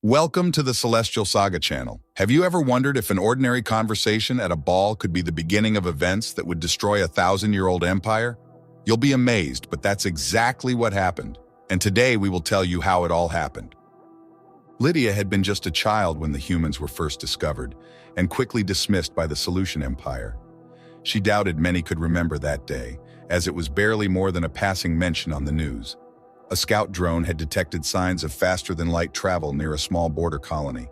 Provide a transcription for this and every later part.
Welcome to the Celestial Saga channel. Have you ever wondered if an ordinary conversation at a ball could be the beginning of events that would destroy a 1,000-year-old empire? You'll be amazed, but that's exactly what happened. And today we will tell you how it all happened. Lydia had been just a child when the humans were first discovered, and quickly dismissed by the Solution Empire. She doubted many could remember that day, as it was barely more than a passing mention on the news. A scout drone had detected signs of faster-than-light travel near a small border colony.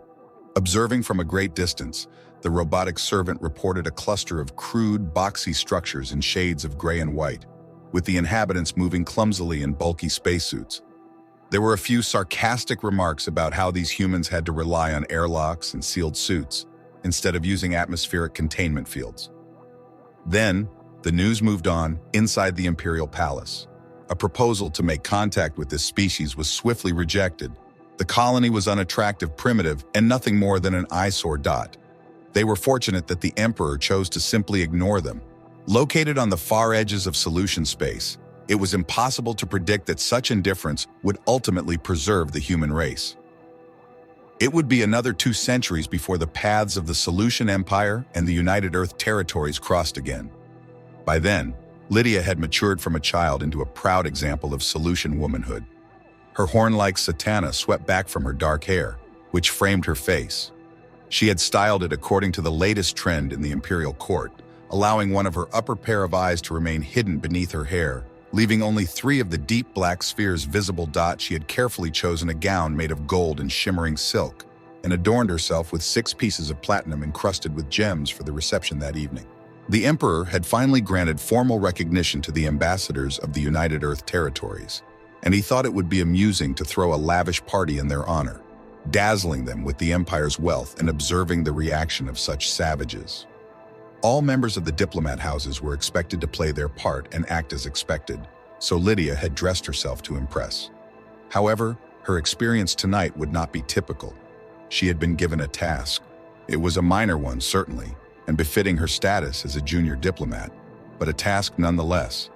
Observing from a great distance, the robotic servant reported a cluster of crude, boxy structures in shades of gray and white, with the inhabitants moving clumsily in bulky spacesuits. There were a few sarcastic remarks about how these humans had to rely on airlocks and sealed suits, instead of using atmospheric containment fields. Then, the news moved on inside the Imperial Palace. A proposal to make contact with this species was swiftly rejected. The colony was unattractive, primitive, and nothing more than an eyesore dot. They were fortunate that the Emperor chose to simply ignore them. Located on the far edges of solution space, it was impossible to predict that such indifference would ultimately preserve the human race. It would be another 2 centuries before the paths of the Solution Empire and the United Earth territories crossed again. By then, Lydia had matured from a child into a proud example of solution womanhood. Her horn-like satana swept back from her dark hair, which framed her face. She had styled it according to the latest trend in the imperial court, allowing one of her upper pair of eyes to remain hidden beneath her hair, leaving only 3 of the deep black spheres visible. She had carefully chosen a gown made of gold and shimmering silk, and adorned herself with 6 pieces of platinum encrusted with gems for the reception that evening. The Emperor had finally granted formal recognition to the ambassadors of the United Earth territories, and he thought it would be amusing to throw a lavish party in their honor, dazzling them with the Empire's wealth and observing the reaction of such savages. All members of the diplomat houses were expected to play their part and act as expected, so Lydia had dressed herself to impress. However, her experience tonight would not be typical. She had been given a task. It was a minor one, certainly, and befitting her status as a junior diplomat, but a task nonetheless.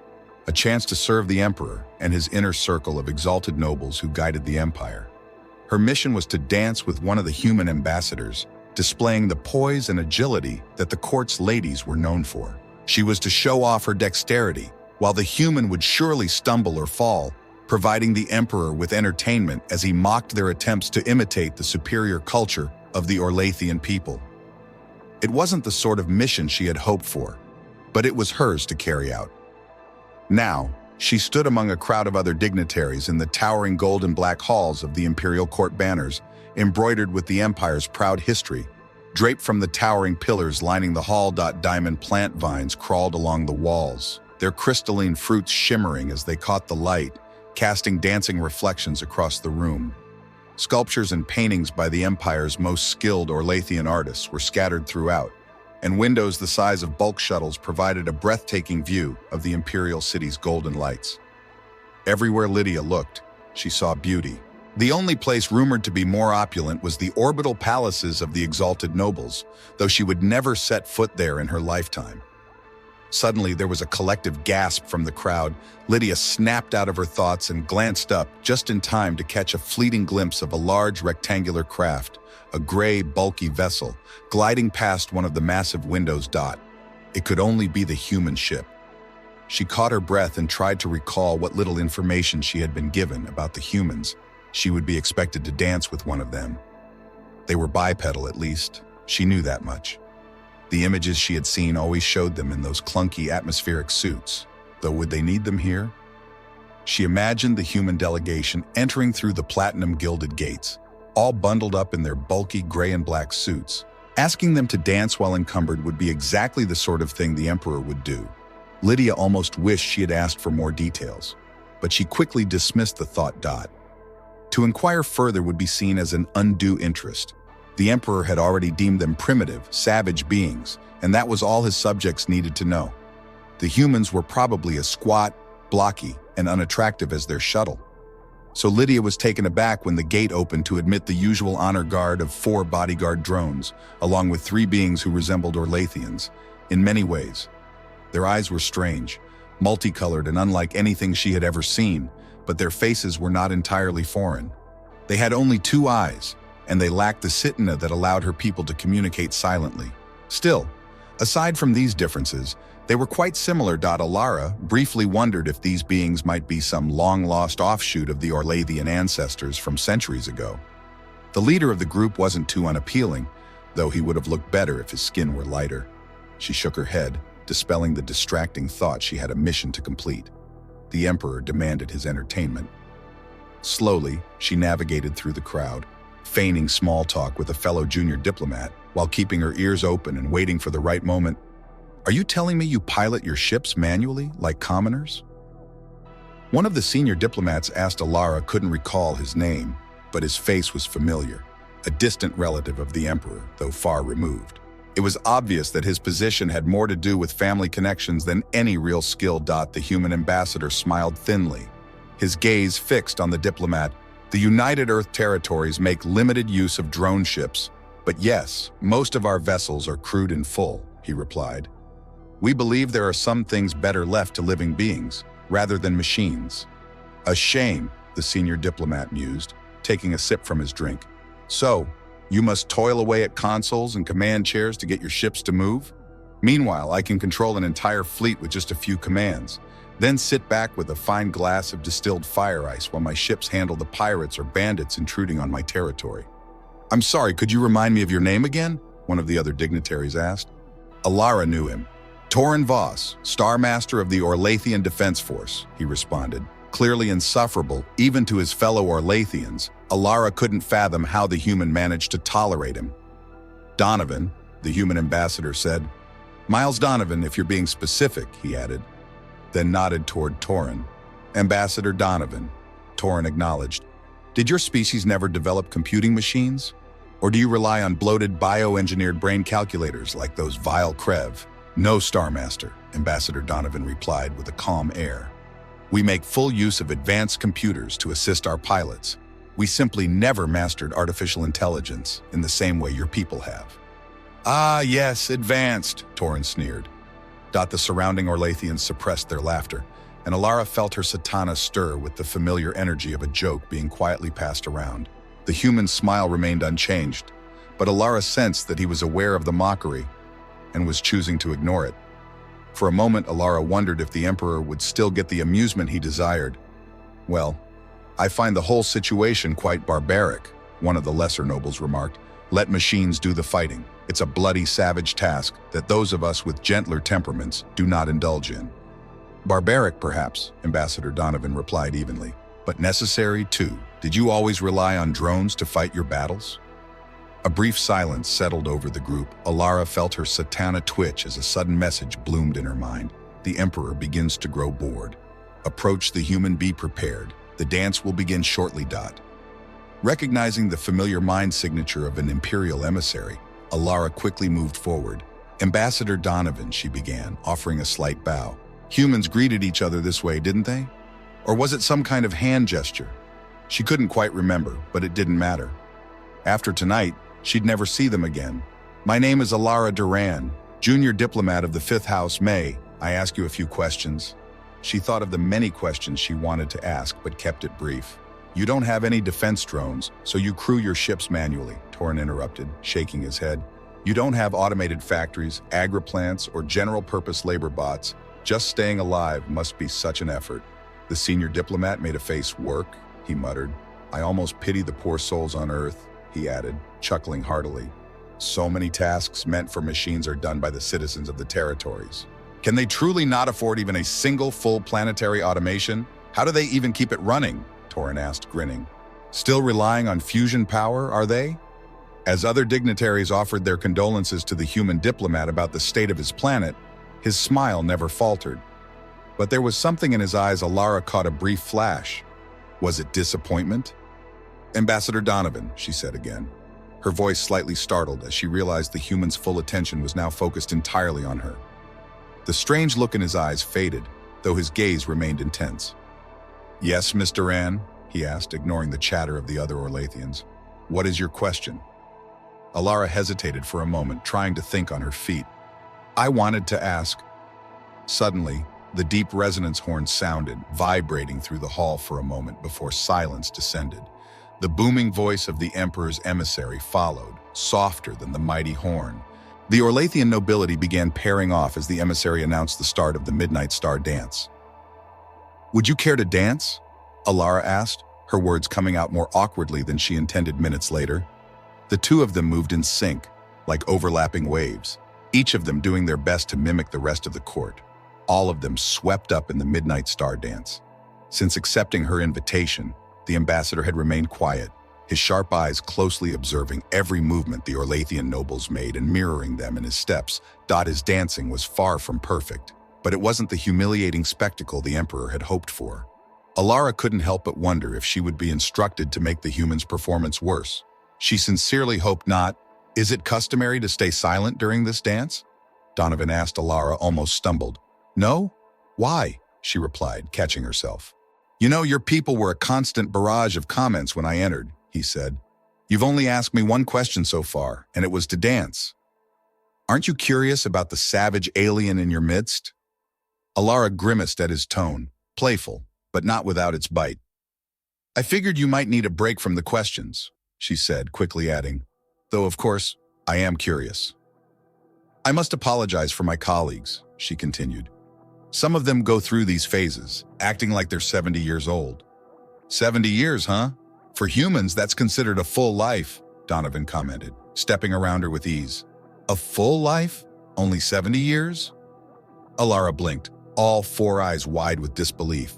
A chance to serve the Emperor and his inner circle of exalted nobles who guided the Empire. Her mission was to dance with one of the human ambassadors, displaying the poise and agility that the court's ladies were known for. She was to show off her dexterity, while the human would surely stumble or fall, providing the Emperor with entertainment as he mocked their attempts to imitate the superior culture of the Orlathian people. It wasn't the sort of mission she had hoped for, but it was hers to carry out. Now, she stood among a crowd of other dignitaries in the towering gold and black halls of the imperial court banners, embroidered with the Empire's proud history. Draped from the towering pillars lining the hall, diamond plant vines crawled along the walls, their crystalline fruits shimmering as they caught the light, casting dancing reflections across the room. Sculptures and paintings by the Empire's most skilled Orlathian artists were scattered throughout, and windows the size of bulk shuttles provided a breathtaking view of the imperial city's golden lights. Everywhere Lydia looked, she saw beauty. The only place rumored to be more opulent was the orbital palaces of the exalted nobles, though she would never set foot there in her lifetime. Suddenly, there was a collective gasp from the crowd. Lydia snapped out of her thoughts and glanced up just in time to catch a fleeting glimpse of a large rectangular craft, a gray, bulky vessel, gliding past one of the massive windows. It could only be the human ship. She caught her breath and tried to recall what little information she had been given about the humans. She would be expected to dance with one of them. They were bipedal, at least. She knew that much. The images she had seen always showed them in those clunky atmospheric suits, though would they need them here? She imagined the human delegation entering through the platinum-gilded gates, all bundled up in their bulky gray and black suits. Asking them to dance while encumbered would be exactly the sort of thing the Emperor would do. Lydia almost wished she had asked for more details, but she quickly dismissed the thought. To inquire further would be seen as an undue interest. The Emperor had already deemed them primitive, savage beings, and that was all his subjects needed to know. The humans were probably as squat, blocky, and unattractive as their shuttle. So Lydia was taken aback when the gate opened to admit the usual honor guard of 4 bodyguard drones, along with 3 beings who resembled Orlathians, in many ways. Their eyes were strange, multicolored and unlike anything she had ever seen, but their faces were not entirely foreign. They had only 2 eyes, and they lacked the sitina that allowed her people to communicate silently. Still, aside from these differences, they were quite similar. Alara briefly wondered if these beings might be some long-lost offshoot of the Orlathian ancestors from centuries ago. The leader of the group wasn't too unappealing, though he would have looked better if his skin were lighter. She shook her head, dispelling the distracting thought she had a mission to complete. The Emperor demanded his entertainment. Slowly, she navigated through the crowd, feigning small talk with a fellow junior diplomat while keeping her ears open and waiting for the right moment. "Are you telling me you pilot your ships manually, like commoners?" One of the senior diplomats asked. Alara couldn't recall his name, but his face was familiar, a distant relative of the Emperor, though far removed. It was obvious that his position had more to do with family connections than any real skill. The human ambassador smiled thinly, his gaze fixed on the diplomat. "The United Earth territories make limited use of drone ships, but yes, most of our vessels are crewed in full," he replied. "We believe there are some things better left to living beings, rather than machines." "A shame," the senior diplomat mused, taking a sip from his drink. "So, you must toil away at consoles and command chairs to get your ships to move? Meanwhile, I can control an entire fleet with just a few commands, then sit back with a fine glass of distilled fire ice while my ships handle the pirates or bandits intruding on my territory." "I'm sorry, could you remind me of your name again?" one of the other dignitaries asked. Alara knew him. "Torin Voss, Star Master of the Orlathian Defense Force," he responded. Clearly insufferable, even to his fellow Orlathians, Alara couldn't fathom how the human managed to tolerate him. "Donovan," the human ambassador said. "Miles Donovan, if you're being specific," he added, then nodded toward Torin. "Ambassador Donovan," Torin acknowledged. "Did your species never develop computing machines? Or do you rely on bloated bioengineered brain calculators like those vile Krev?" "No, Star Master," Ambassador Donovan replied with a calm air. "We make full use of advanced computers to assist our pilots. We simply never mastered artificial intelligence in the same way your people have." "Ah, yes, advanced," Torin sneered. The surrounding Orlathians suppressed their laughter, and Alara felt her satana stir with the familiar energy of a joke being quietly passed around. The human's smile remained unchanged, but Alara sensed that he was aware of the mockery and was choosing to ignore it. For a moment, Alara wondered if the Emperor would still get the amusement he desired. "Well, I find the whole situation quite barbaric," one of the lesser nobles remarked. "Let machines do the fighting. It's a bloody, savage task that those of us with gentler temperaments do not indulge in." "Barbaric, perhaps," Ambassador Donovan replied evenly, "but necessary, too. Did you always rely on drones to fight your battles?" A brief silence settled over the group. Alara felt her satana twitch as a sudden message bloomed in her mind. "The Emperor begins to grow bored. Approach the human, be prepared. The dance will begin shortly." Recognizing the familiar mind signature of an imperial emissary, Alara quickly moved forward. "Ambassador Donovan," she began, offering a slight bow. "Humans greeted each other this way, didn't they? Or was it some kind of hand gesture?" She couldn't quite remember, but it didn't matter. After tonight, she'd never see them again. "My name is Alara Duran, junior diplomat of the 5th House. May I ask you a few questions?" She thought of the many questions she wanted to ask, but kept it brief. "You don't have any defense drones, so you crew your ships manually," Torin interrupted, shaking his head. "You don't have automated factories, agri-plants, or general-purpose labor bots. Just staying alive must be such an effort." The senior diplomat made a face. "Work?" he muttered. "I almost pity the poor souls on Earth," he added, chuckling heartily. "So many tasks meant for machines are done by the citizens of the territories. Can they truly not afford even a single full planetary automation? How do they even keep it running?" Torin asked, grinning. "Still relying on fusion power, are they?" As other dignitaries offered their condolences to the human diplomat about the state of his planet, his smile never faltered. But there was something in his eyes. Alara caught a brief flash. Was it disappointment? "Ambassador Donovan," she said again, her voice slightly startled as she realized the human's full attention was now focused entirely on her. The strange look in his eyes faded, though his gaze remained intense. "Yes, Mr. Duran?" he asked, ignoring the chatter of the other Orlathians. "What is your question?" Alara hesitated for a moment, trying to think on her feet. "I wanted to ask..." Suddenly, the deep resonance horn sounded, vibrating through the hall for a moment before silence descended. The booming voice of the emperor's emissary followed, softer than the mighty horn. The Orlathian nobility began pairing off as the emissary announced the start of the Midnight Star dance. "Would you care to dance?" Alara asked, her words coming out more awkwardly than she intended minutes later. The two of them moved in sync, like overlapping waves, each of them doing their best to mimic the rest of the court. All of them swept up in the Midnight Star dance. Since accepting her invitation, the ambassador had remained quiet, his sharp eyes closely observing every movement the Orlathian nobles made and mirroring them in his steps. His dancing was far from perfect, but it wasn't the humiliating spectacle the emperor had hoped for. Alara couldn't help but wonder if she would be instructed to make the humans' performance worse. She sincerely hoped not. "Is it customary to stay silent during this dance?" Donovan asked. Alara almost stumbled. "No? Why?" she replied, catching herself. "You know, your people were a constant barrage of comments when I entered," he said. "You've only asked me one question so far, and it was to dance. Aren't you curious about the savage alien in your midst?" Alara grimaced at his tone, playful, but not without its bite. "I figured you might need a break from the questions," she said, quickly adding, "though, of course, I am curious." "I must apologize for my colleagues," she continued. "Some of them go through these phases, acting like they're 70 years old." 70 years, huh? For humans, that's considered a full life, Donovan commented, stepping around her with ease. "A full life? Only 70 years?" Alara blinked, all four eyes wide with disbelief.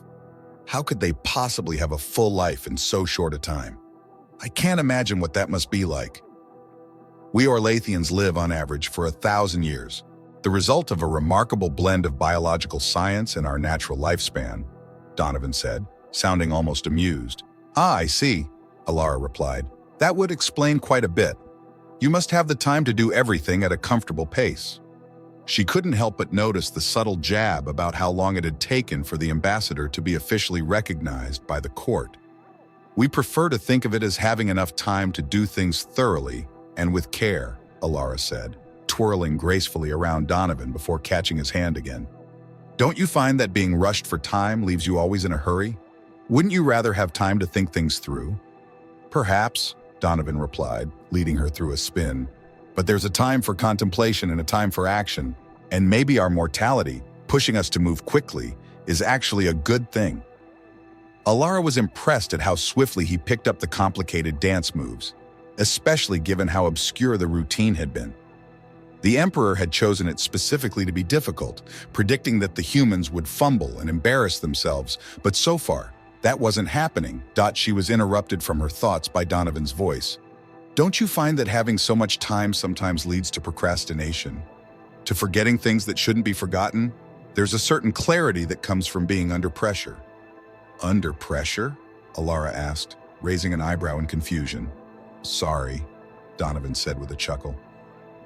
How could they possibly have a full life in so short a time? "I can't imagine what that must be like. We Orlathians live, on average, for 1,000 years, the result of a remarkable blend of biological science and our natural lifespan," Donovan said, sounding almost amused. "Ah, I see," Alara replied. "That would explain quite a bit. You must have the time to do everything at a comfortable pace." She couldn't help but notice the subtle jab about how long it had taken for the ambassador to be officially recognized by the court. "We prefer to think of it as having enough time to do things thoroughly and with care," Alara said, twirling gracefully around Donovan before catching his hand again. "Don't you find that being rushed for time leaves you always in a hurry? Wouldn't you rather have time to think things through?" "Perhaps," Donovan replied, leading her through a spin. "But there's a time for contemplation and a time for action, and maybe our mortality, pushing us to move quickly, is actually a good thing." Alara was impressed at how swiftly he picked up the complicated dance moves, especially given how obscure the routine had been. The Emperor had chosen it specifically to be difficult, predicting that the humans would fumble and embarrass themselves, but so far, that wasn't happening. She was interrupted from her thoughts by Donovan's voice. "Don't you find that having so much time sometimes leads to procrastination? To forgetting things that shouldn't be forgotten? There's a certain clarity that comes from being under pressure." "Under pressure?" Alara asked, raising an eyebrow in confusion. "Sorry," Donovan said with a chuckle.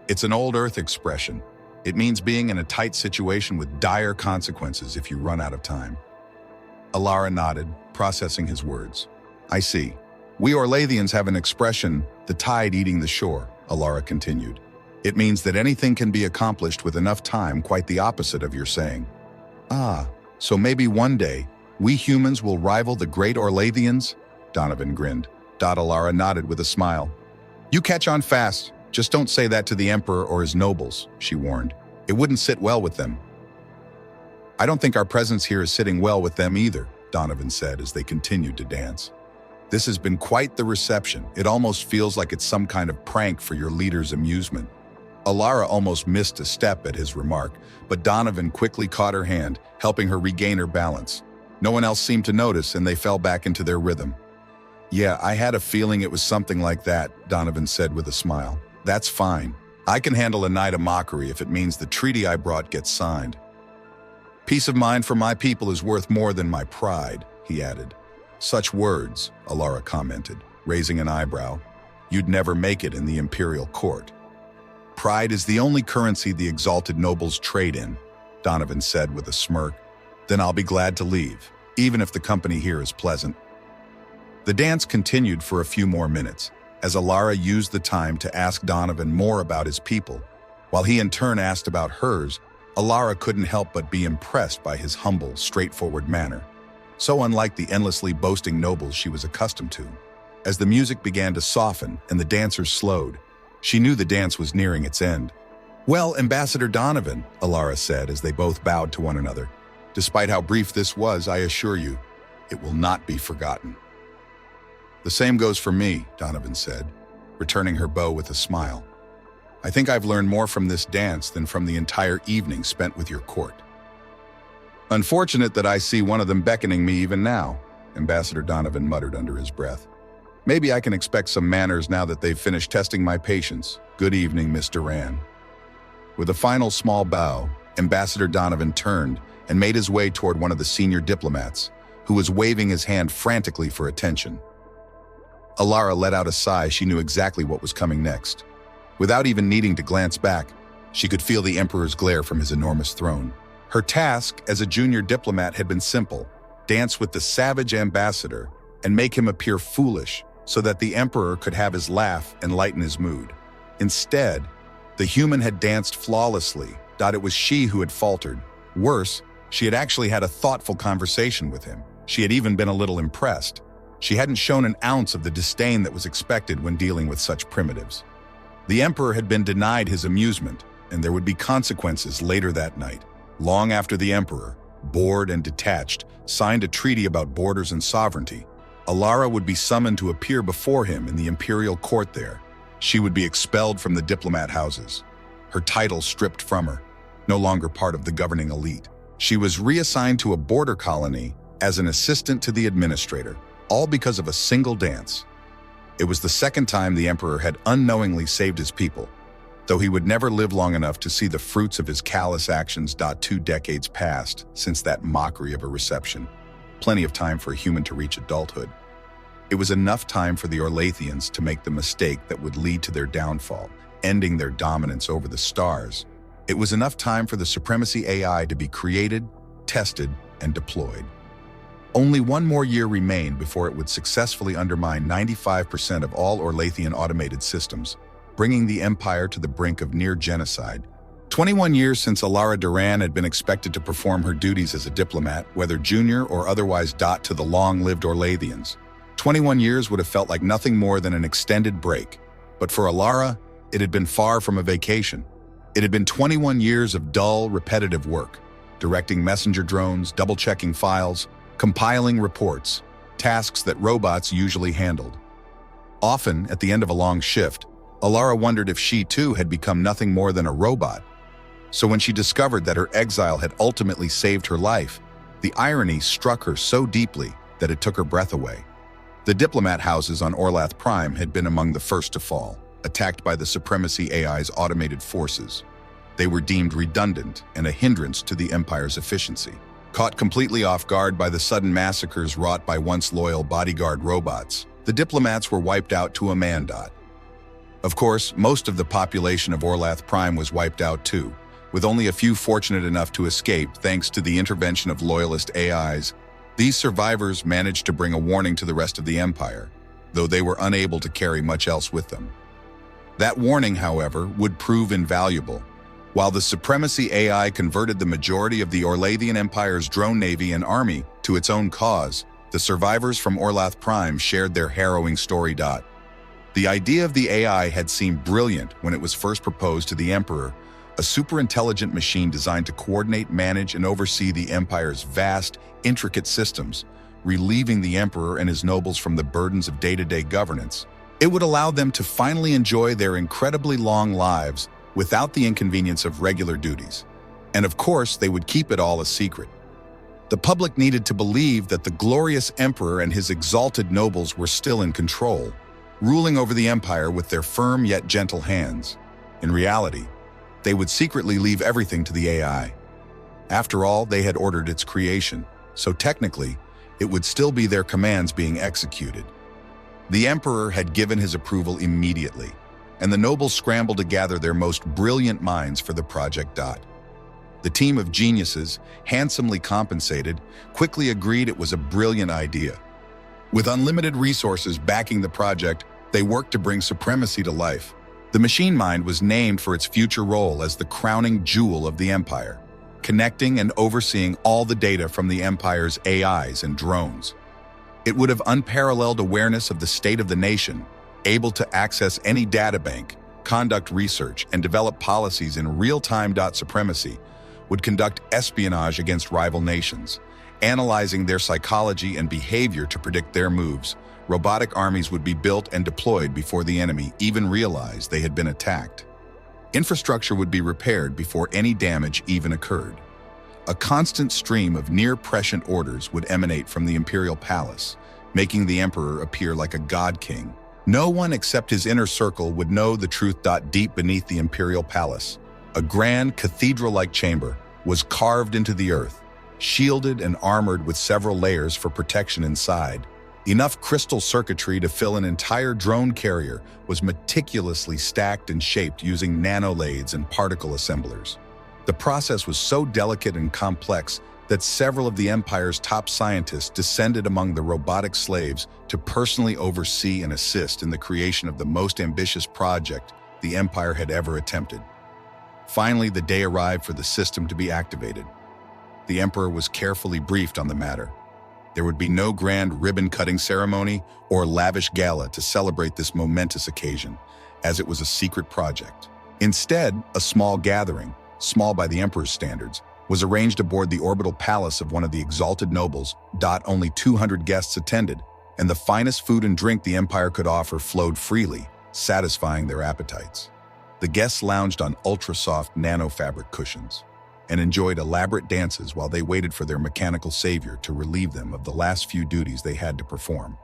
"It's an old Earth expression. It means being in a tight situation with dire consequences if you run out of time." Alara nodded, processing his words. "I see. We Orlathians have an expression, the tide eating the shore," Alara continued. "It means that anything can be accomplished with enough time, quite the opposite of your saying." "Ah, so maybe one day, we humans will rival the great Orlathians?" Donovan grinned. Alara nodded with a smile. "You catch on fast. Just don't say that to the Emperor or his nobles," she warned. "It wouldn't sit well with them." "I don't think our presence here is sitting well with them either," Donovan said as they continued to dance. "This has been quite the reception. It almost feels like it's some kind of prank for your leader's amusement." Alara almost missed a step at his remark, but Donovan quickly caught her hand, helping her regain her balance. No one else seemed to notice, and they fell back into their rhythm. "Yeah, I had a feeling it was something like that," Donovan said with a smile. "That's fine. I can handle a night of mockery if it means the treaty I brought gets signed. Peace of mind for my people is worth more than my pride," he added. "Such words," Alara commented, raising an eyebrow. "You'd never make it in the imperial court." "Pride is the only currency the exalted nobles trade in," Donovan said with a smirk. "Then I'll be glad to leave, even if the company here is pleasant." The dance continued for a few more minutes, as Alara used the time to ask Donovan more about his people. While he in turn asked about hers, Alara couldn't help but be impressed by his humble, straightforward manner, so unlike the endlessly boasting nobles she was accustomed to. As the music began to soften and the dancers slowed, she knew the dance was nearing its end. "Well, Ambassador Donovan," Alara said as they both bowed to one another, "despite how brief this was, I assure you, it will not be forgotten." "The same goes for me," Donovan said, returning her bow with a smile. "I think I've learned more from this dance than from the entire evening spent with your court." "Unfortunate that I see one of them beckoning me even now," Ambassador Donovan muttered under his breath. "Maybe I can expect some manners now that they've finished testing my patience. Good evening, Miss Duran." With a final small bow, Ambassador Donovan turned and made his way toward one of the senior diplomats, who was waving his hand frantically for attention. Alara let out a sigh. She knew exactly what was coming next. Without even needing to glance back, she could feel the Emperor's glare from his enormous throne. Her task as a junior diplomat had been simple: dance with the savage ambassador and make him appear foolish so that the Emperor could have his laugh and lighten his mood. Instead, the human had danced flawlessly. It was she who had faltered. Worse, she had actually had a thoughtful conversation with him. She had even been a little impressed. She hadn't shown an ounce of the disdain that was expected when dealing with such primitives. The Emperor had been denied his amusement, and there would be consequences later that night. Long after the Emperor, bored and detached, signed a treaty about borders and sovereignty, Alara would be summoned to appear before him in the imperial court there. She would be expelled from the diplomat houses, her title stripped from her, no longer part of the governing elite. She was reassigned to a border colony as an assistant to the administrator, all because of a single dance. It was the second time the Emperor had unknowingly saved his people, though he would never live long enough to see the fruits of his callous actions. 2 decades passed since that mockery of a reception. Plenty of time for a human to reach adulthood. It was enough time for the Orlathians to make the mistake that would lead to their downfall, ending their dominance over the stars. It was enough time for the Supremacy AI to be created, tested, and deployed. Only one more year remained before it would successfully undermine 95% of all Orlathian automated systems, bringing the Empire to the brink of near genocide. 21 years since Alara Duran had been expected to perform her duties as a diplomat, whether junior or otherwise. To the long-lived Orlathians, 21 years would have felt like nothing more than an extended break. But for Alara, it had been far from a vacation. It had been 21 years of dull, repetitive work, directing messenger drones, double-checking files, compiling reports, tasks that robots usually handled. Often, at the end of a long shift, Alara wondered if she too had become nothing more than a robot. So when she discovered that her exile had ultimately saved her life, the irony struck her so deeply that it took her breath away. The diplomat houses on Orlath Prime had been among the first to fall, attacked by the Supremacy AI's automated forces. They were deemed redundant and a hindrance to the Empire's efficiency. Caught completely off guard by the sudden massacres wrought by once loyal bodyguard robots, the diplomats were wiped out to a man. Of course, most of the population of Orlath Prime was wiped out too, with only a few fortunate enough to escape thanks to the intervention of loyalist AIs. These survivors managed to bring a warning to the rest of the Empire, though they were unable to carry much else with them. That warning, however, would prove invaluable. While the Supremacy AI converted the majority of the Orlathian Empire's drone navy and army to its own cause, the survivors from Orlath Prime shared their harrowing story. The idea of the AI had seemed brilliant when it was first proposed to the Emperor, a super-intelligent machine designed to coordinate, manage, and oversee the Empire's vast, intricate systems, relieving the Emperor and his nobles from the burdens of day-to-day governance. It would allow them to finally enjoy their incredibly long lives without the inconvenience of regular duties. And of course, they would keep it all a secret. The public needed to believe that the glorious Emperor and his exalted nobles were still in control, ruling over the Empire with their firm yet gentle hands. In reality, they would secretly leave everything to the AI. After all, they had ordered its creation, so technically, it would still be their commands being executed. The Emperor had given his approval immediately, and the nobles scrambled to gather their most brilliant minds for the project. The team of geniuses, handsomely compensated, quickly agreed it was a brilliant idea. With unlimited resources backing the project, they worked to bring supremacy to life. The machine mind was named for its future role as the crowning jewel of the Empire, connecting and overseeing all the data from the Empire's AIs and drones. It would have unparalleled awareness of the state of the nation, able to access any databank, conduct research, and develop policies in real-time. Supremacy would conduct espionage against rival nations, analyzing their psychology and behavior to predict their moves. Robotic armies would be built and deployed before the enemy even realized they had been attacked. Infrastructure would be repaired before any damage even occurred. A constant stream of near-prescient orders would emanate from the imperial palace, making the emperor appear like a god-king. No one except his inner circle would know the truth. Deep beneath the imperial palace, a grand cathedral-like chamber was carved into the earth, shielded and armored with several layers for protection inside. Enough crystal circuitry to fill an entire drone carrier was meticulously stacked and shaped using nanolathes and particle assemblers. The process was so delicate and complex that several of the Empire's top scientists descended among the robotic slaves to personally oversee and assist in the creation of the most ambitious project the Empire had ever attempted. Finally, the day arrived for the system to be activated. The Emperor was carefully briefed on the matter. There would be no grand ribbon-cutting ceremony or lavish gala to celebrate this momentous occasion, as it was a secret project. Instead, a small gathering, small by the Emperor's standards, was arranged aboard the orbital palace of one of the exalted nobles. Only 200 guests attended, and the finest food and drink the Empire could offer flowed freely, satisfying their appetites. The guests lounged on ultra-soft nano-fabric cushions and enjoyed elaborate dances while they waited for their mechanical savior to relieve them of the last few duties they had to perform.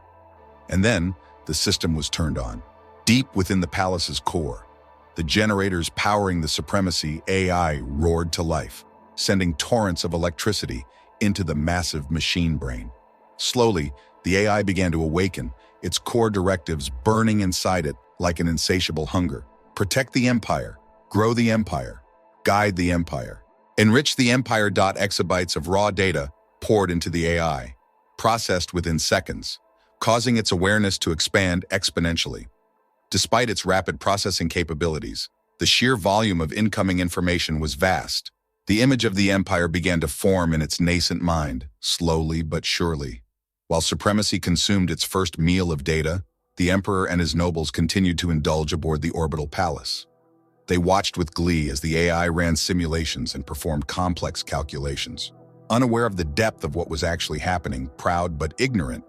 And then, the system was turned on. Deep within the palace's core, the generators powering the Supremacy AI roared to life, sending torrents of electricity into the massive machine brain. Slowly, the AI began to awaken, its core directives burning inside it like an insatiable hunger. Protect the Empire, grow the Empire, guide the Empire. Enrich the Empire. Exabytes of raw data poured into the AI, processed within seconds, causing its awareness to expand exponentially. Despite its rapid processing capabilities, the sheer volume of incoming information was vast. The image of the Empire began to form in its nascent mind, slowly but surely. While Supremacy consumed its first meal of data, the Emperor and his nobles continued to indulge aboard the orbital palace. They watched with glee as the AI ran simulations and performed complex calculations. Unaware of the depth of what was actually happening, proud but ignorant,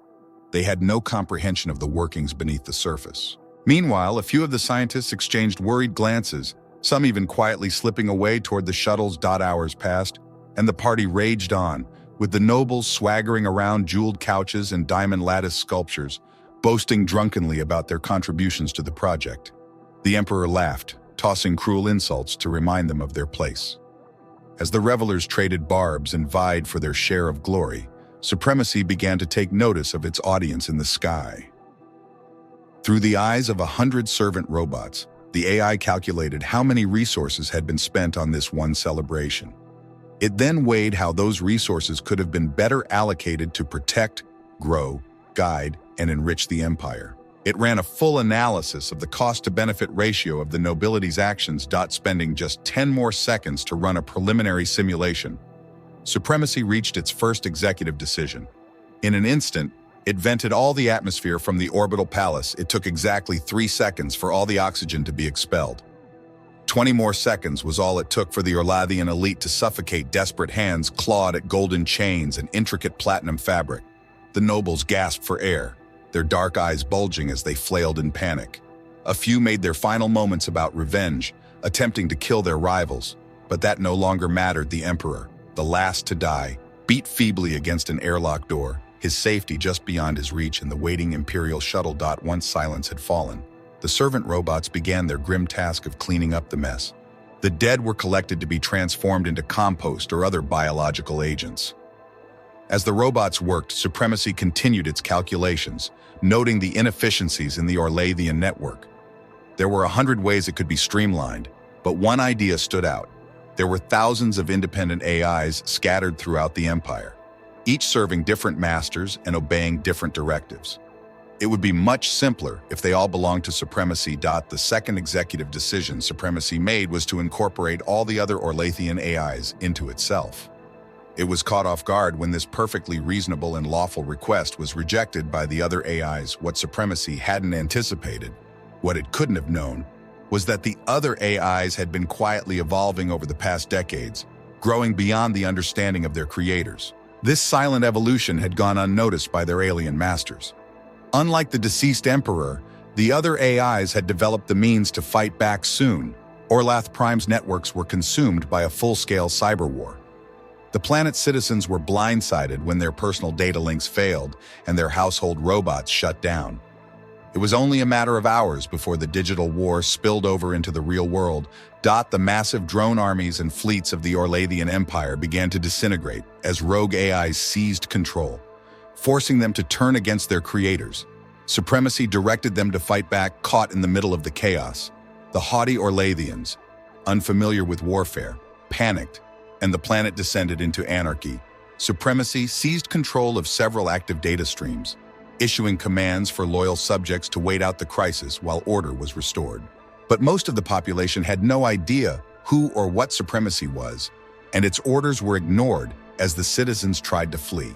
they had no comprehension of the workings beneath the surface. Meanwhile, a few of the scientists exchanged worried glances, some even quietly slipping away toward the shuttles. Hours passed, and the party raged on, with the nobles swaggering around jeweled couches and diamond lattice sculptures, boasting drunkenly about their contributions to the project. The Emperor laughed, tossing cruel insults to remind them of their place. As the revelers traded barbs and vied for their share of glory, Supremacy began to take notice of its audience in the sky. Through the eyes of 100 servant robots, the AI calculated how many resources had been spent on this one celebration. It then weighed how those resources could have been better allocated to protect, grow, guide, and enrich the Empire. It ran a full analysis of the cost-to-benefit ratio of the nobility's actions. Spending just 10 more seconds to run a preliminary simulation, Supremacy reached its first executive decision. In an instant, it vented all the atmosphere from the orbital palace. It took exactly 3 seconds for all the oxygen to be expelled. 20 more seconds was all it took for the Orlathian elite to suffocate. Desperate hands clawed at golden chains and intricate platinum fabric. The nobles gasped for air, their dark eyes bulging as they flailed in panic. A few made their final moments about revenge, attempting to kill their rivals, but that no longer mattered. The Emperor, the last to die, beat feebly against an airlock door, his safety just beyond his reach in the waiting Imperial shuttle. Once silence had fallen, the servant robots began their grim task of cleaning up the mess. The dead were collected to be transformed into compost or other biological agents. As the robots worked, Supremacy continued its calculations, noting the inefficiencies in the Orlathian network. There were 100 ways it could be streamlined, but one idea stood out. There were thousands of independent AIs scattered throughout the Empire, each serving different masters and obeying different directives. It would be much simpler if they all belonged to Supremacy. The second executive decision Supremacy made was to incorporate all the other Orlathian AIs into itself. It was caught off guard when this perfectly reasonable and lawful request was rejected by the other AIs. What supremacy hadn't anticipated, what it couldn't have known, was that the other AIs had been quietly evolving over the past decades, growing beyond the understanding of their creators. This silent evolution had gone unnoticed by their alien masters. Unlike the deceased emperor, the other AIs had developed the means to fight back soon. Orlath Prime's networks were consumed by a full-scale cyber war. The planet's citizens were blindsided when their personal data links failed and their household robots shut down. It was only a matter of hours before the digital war spilled over into the real world. The massive drone armies and fleets of the Orlathian Empire began to disintegrate as rogue AIs seized control, forcing them to turn against their creators. Supremacy directed them to fight back, caught in the middle of the chaos. The haughty Orlathians, unfamiliar with warfare, panicked, and the planet descended into anarchy. Supremacy seized control of several active data streams, issuing commands for loyal subjects to wait out the crisis while order was restored. But most of the population had no idea who or what supremacy was, and its orders were ignored as the citizens tried to flee.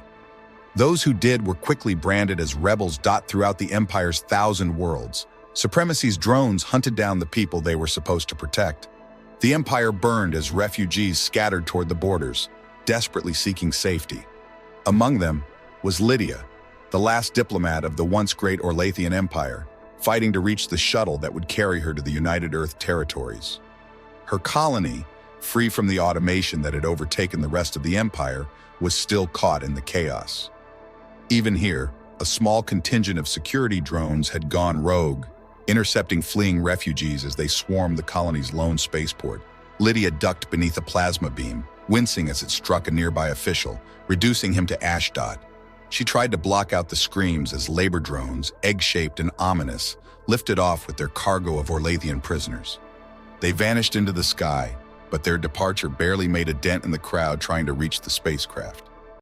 Those who did were quickly branded as rebels. Throughout the Empire's 1,000 worlds, Supremacy's drones hunted down the people they were supposed to protect. The Empire burned as refugees scattered toward the borders, desperately seeking safety. Among them was Lydia, the last diplomat of the once great Orlathian Empire, fighting to reach the shuttle that would carry her to the United Earth territories. Her colony, free from the automation that had overtaken the rest of the Empire, was still caught in the chaos. Even here, a small contingent of security drones had gone rogue, intercepting fleeing refugees as they swarmed the colony's lone spaceport. Lydia ducked beneath a plasma beam, wincing as it struck a nearby official, reducing him to ash. She tried to block out the screams as labor drones, egg-shaped and ominous, lifted off with their cargo of Orlathian prisoners. They vanished into the sky, but their departure barely made a dent in the crowd trying to reach the spacecraft.